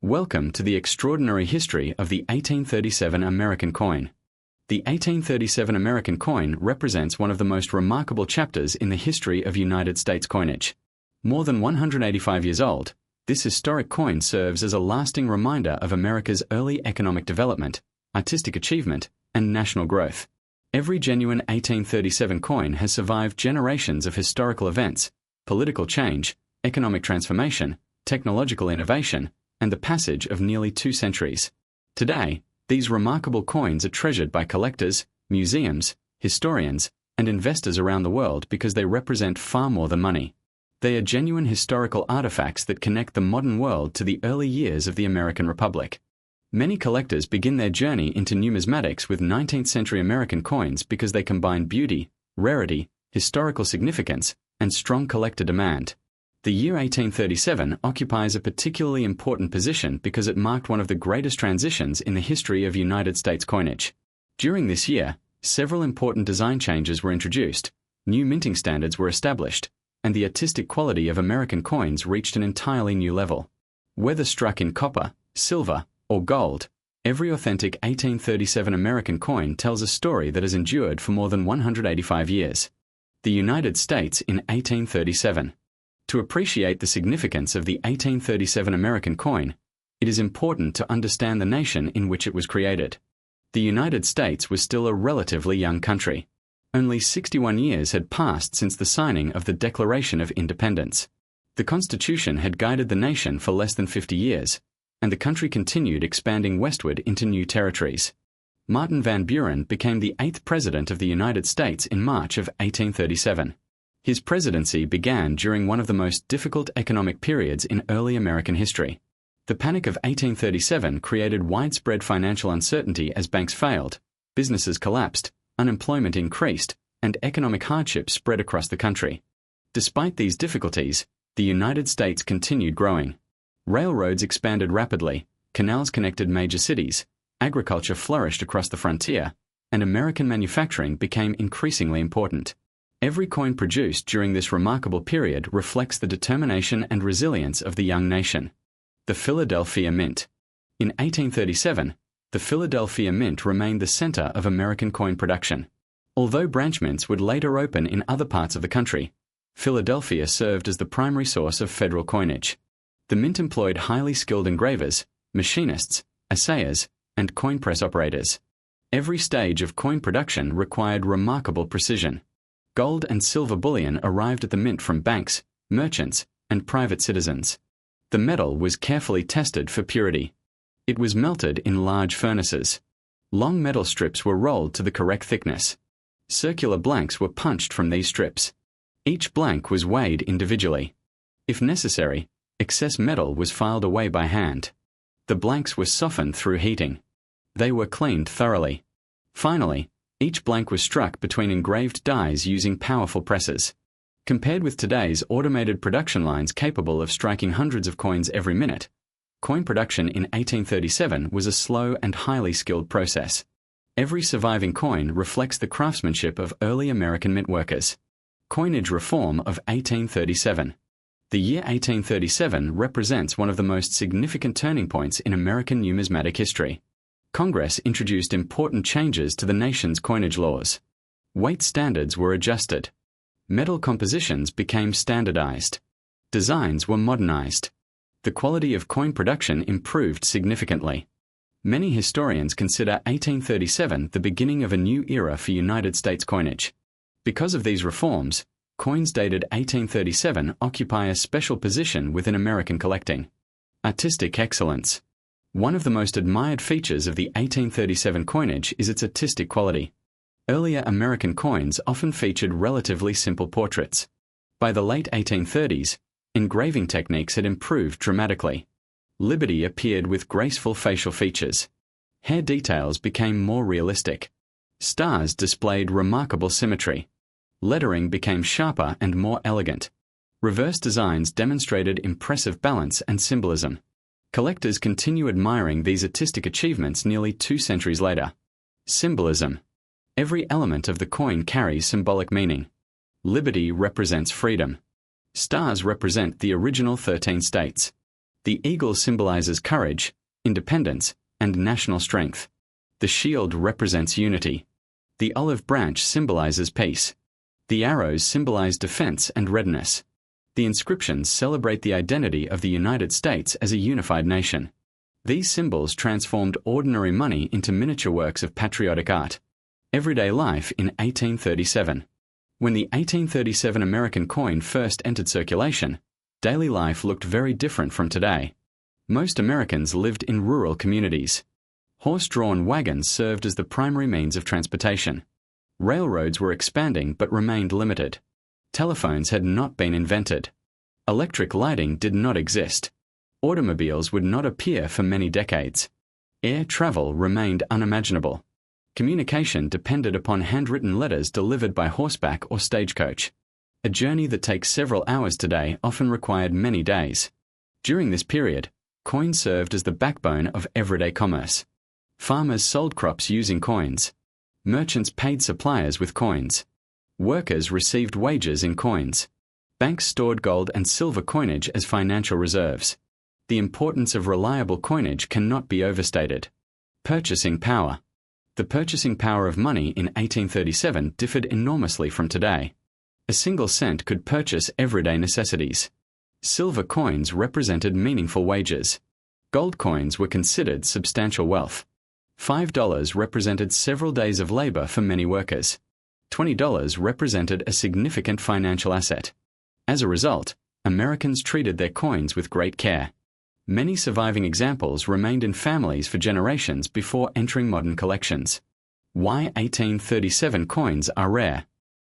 Welcome to the extraordinary history of the 1837 American coin. The 1837 American coin represents one of the most remarkable chapters in the history of United States coinage. More than 185 years old, this historic coin serves as a lasting reminder of America's early economic development, artistic achievement, and national growth. Every genuine 1837 coin has survived generations of historical events, political change, economic transformation, technological innovation, and the passage of nearly 2 centuries. Today, these remarkable coins are treasured by collectors, museums, historians, and investors around the world because they represent far more than money. They are genuine historical artifacts that connect the modern world to the early years of the American Republic. Many collectors begin their journey into numismatics with 19th century American coins because they combine beauty, rarity, historical significance, and strong collector demand. The year 1837 occupies a particularly important position because it marked one of the greatest transitions in the history of United States coinage. During this year, several important design changes were introduced, new minting standards were established, and the artistic quality of American coins reached an entirely new level. Whether struck in copper, silver, or gold, every authentic 1837 American coin tells a story that has endured for more than 185 years. The United States in 1837. To appreciate the significance of the 1837 American coin, it is important to understand the nation in which it was created. The United States was still a relatively young country. Only 61 years had passed since the signing of the Declaration of Independence. The Constitution had guided the nation for less than 50 years, and the country continued expanding westward into new territories. Martin Van Buren became the 8th President of the United States in March of 1837. His presidency began during one of the most difficult economic periods in early American history. The Panic of 1837 created widespread financial uncertainty as banks failed, businesses collapsed, unemployment increased, and economic hardship spread across the country. Despite these difficulties, the United States continued growing. Railroads expanded rapidly, canals connected major cities, agriculture flourished across the frontier, and American manufacturing became increasingly important. Every coin produced during this remarkable period reflects the determination and resilience of the young nation. The Philadelphia Mint. In 1837, the Philadelphia Mint remained the center of American coin production. Although branch mints would later open in other parts of the country, Philadelphia served as the primary source of federal coinage. The mint employed highly skilled engravers, machinists, assayers, and coin press operators. Every stage of coin production required remarkable precision. Gold and silver bullion arrived at the mint from banks, merchants, and private citizens. The metal was carefully tested for purity. It was melted in large furnaces. Long metal strips were rolled to the correct thickness. Circular blanks were punched from these strips. Each blank was weighed individually. If necessary, excess metal was filed away by hand. The blanks were softened through heating. They were cleaned thoroughly. Finally, each blank was struck between engraved dies using powerful presses. Compared with today's automated production lines capable of striking hundreds of coins every minute, coin production in 1837 was a slow and highly skilled process. Every surviving coin reflects the craftsmanship of early American mint workers. Coinage reform of 1837. The year 1837 represents one of the most significant turning points in American numismatic history. Congress introduced important changes to the nation's coinage laws. Weight standards were adjusted. Metal compositions became standardized. Designs were modernized. The quality of coin production improved significantly. Many historians consider 1837 the beginning of a new era for United States coinage. Because of these reforms, coins dated 1837 occupy a special position within American collecting. Artistic excellence. One of the most admired features of the 1837 coinage is its artistic quality. Earlier American coins often featured relatively simple portraits. By the late 1830s, engraving techniques had improved dramatically. Liberty appeared with graceful facial features. Hair details became more realistic. Stars displayed remarkable symmetry. Lettering became sharper and more elegant. Reverse designs demonstrated impressive balance and symbolism. Collectors continue admiring these artistic achievements nearly 2 centuries later. Symbolism. Every element of the coin carries symbolic meaning. Liberty represents freedom. Stars represent the original 13 states. The eagle symbolizes courage, independence, and national strength. The shield represents unity. The olive branch symbolizes peace. The arrows symbolize defense and readiness. The inscriptions celebrate the identity of the United States as a unified nation. These symbols transformed ordinary money into miniature works of patriotic art. Everyday life in 1837. When the 1837 American coin first entered circulation, daily life looked very different from today. Most Americans lived in rural communities. Horse-drawn wagons served as the primary means of transportation. Railroads were expanding but remained limited. Telephones had not been invented. Electric lighting did not exist. Automobiles would not appear for many decades. Air travel remained unimaginable. Communication depended upon handwritten letters delivered by horseback or stagecoach. A journey that takes several hours today often required many days. During this period, coins served as the backbone of everyday commerce. Farmers sold crops using coins. Merchants paid suppliers with coins. Workers received wages in coins. Banks stored gold and silver coinage as financial reserves. The importance of reliable coinage cannot be overstated. Purchasing power. The purchasing power of money in 1837 differed enormously from today. A single cent could purchase everyday necessities. Silver coins represented meaningful wages. Gold coins were considered substantial wealth. $5 represented several days of labor for many workers. $20 represented a significant financial asset. As a result, Americans treated their coins with great care. Many surviving examples remained in families for generations before entering modern collections. Why 1837 coins are rare.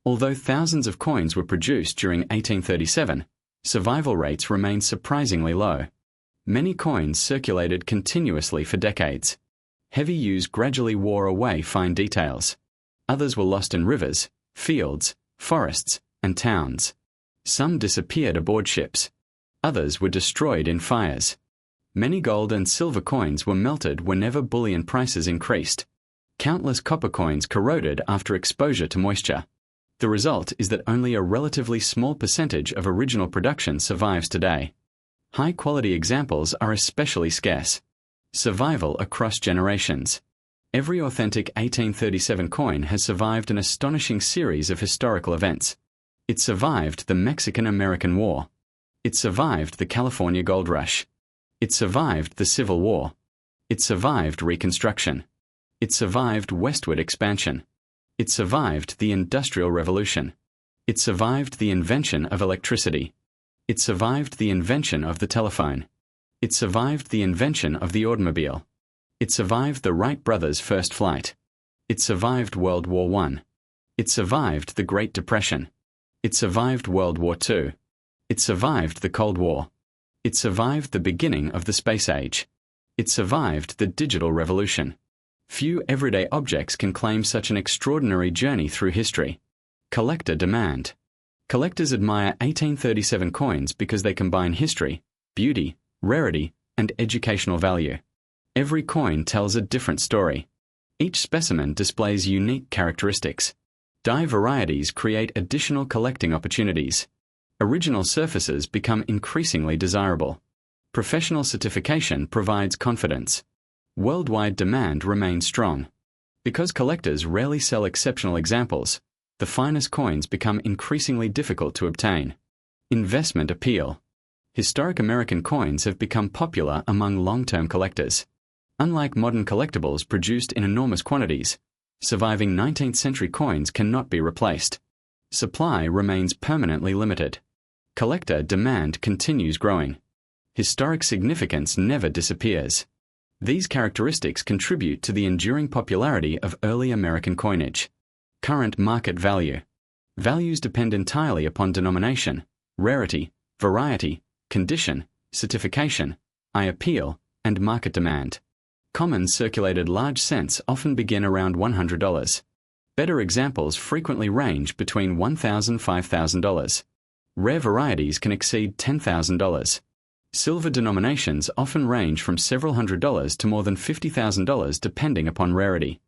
Although thousands of coins were produced during 1837, survival rates remained surprisingly low. Many coins circulated continuously for decades. Heavy use gradually wore away fine details. Others were lost in rivers, fields, forests, and towns. Some disappeared aboard ships. Others were destroyed in fires. Many gold and silver coins were melted whenever bullion prices increased. Countless copper coins corroded after exposure to moisture. The result is that only a relatively small percentage of original production survives today. High-quality examples are especially scarce. Survival across generations. Every authentic 1837 coin has survived an astonishing series of historical events. It survived the Mexican-American War. It survived the California Gold Rush. It survived the Civil War. It survived Reconstruction. It survived westward expansion. It survived the Industrial Revolution. It survived the invention of electricity. It survived the invention of the telephone. It survived the invention of the automobile. It survived the Wright brothers' first flight. It survived World War I. It survived the Great Depression. It survived World War II. It survived the Cold War. It survived the beginning of the space age. It survived the digital revolution. Few everyday objects can claim such an extraordinary journey through history. Collector demand. Collectors admire 1837 coins because they combine history, beauty, rarity, and educational value. Every coin tells a different story. Each specimen displays unique characteristics. Die varieties create additional collecting opportunities. Original surfaces become increasingly desirable. Professional certification provides confidence. Worldwide demand remains strong. Because collectors rarely sell exceptional examples, the finest coins become increasingly difficult to obtain. Investment appeal. Historic American coins have become popular among long-term collectors. Unlike modern collectibles produced in enormous quantities, surviving 19th century coins cannot be replaced. Supply remains permanently limited. Collector demand continues growing. Historic significance never disappears. These characteristics contribute to the enduring popularity of early American coinage. Current market value. Values depend entirely upon denomination, rarity, variety, condition, certification, eye appeal, and market demand. Common circulated large cents often begin around $100. Better examples frequently range between $1,000 and $5,000. Rare varieties can exceed $10,000. Silver denominations often range from several $100s to more than $50,000 depending upon rarity.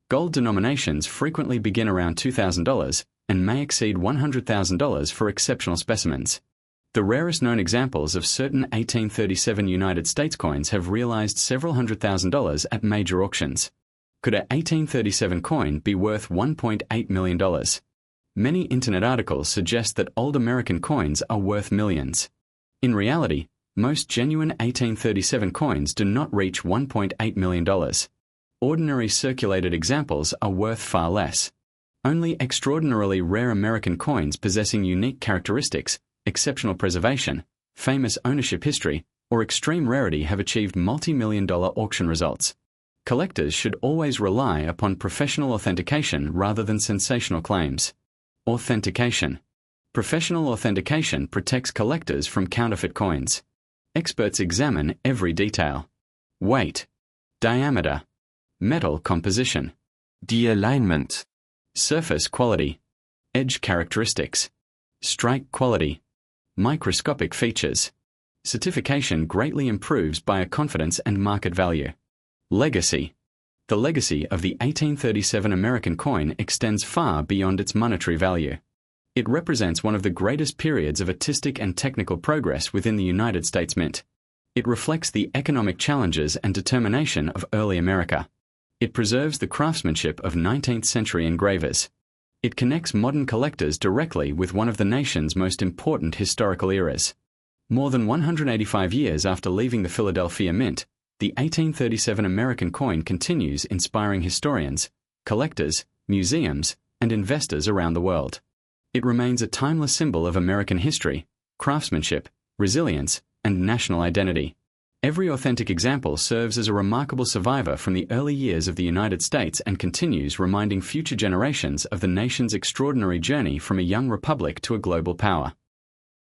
Gold denominations frequently begin around $2,000 and may exceed $100,000 for exceptional specimens. The rarest known examples of certain 1837 United States coins have realized several $100,000 at major auctions. Could a 1837 coin be worth $1.8 million? Many internet articles suggest that old American coins are worth millions. In reality, most genuine 1837 coins do not reach $1.8 million. Ordinary circulated examples are worth far less. Only extraordinarily rare American coins possessing unique characteristics, exceptional preservation, famous ownership history, or extreme rarity have achieved multi-million-dollar auction results. Collectors should always rely upon professional authentication rather than sensational claims. Authentication. Professional authentication protects collectors from counterfeit coins. Experts examine every detail. Weight, diameter, metal composition, Die alignment, surface quality, edge characteristics, strike quality, microscopic features. Certification greatly improves buyer confidence and market value. Legacy. The legacy of the 1837 American coin extends far beyond its monetary value. It represents one of the greatest periods of artistic and technical progress within the United States Mint. It reflects the economic challenges and determination of early America. It preserves the craftsmanship of 19th century engravers. It connects modern collectors directly with one of the nation's most important historical eras. More than 185 years after leaving the Philadelphia Mint, the 1837 American coin continues inspiring historians, collectors, museums, and investors around the world. It remains a timeless symbol of American history, craftsmanship, resilience, and national identity. Every authentic example serves as a remarkable survivor from the early years of the United States and continues reminding future generations of the nation's extraordinary journey from a young republic to a global power.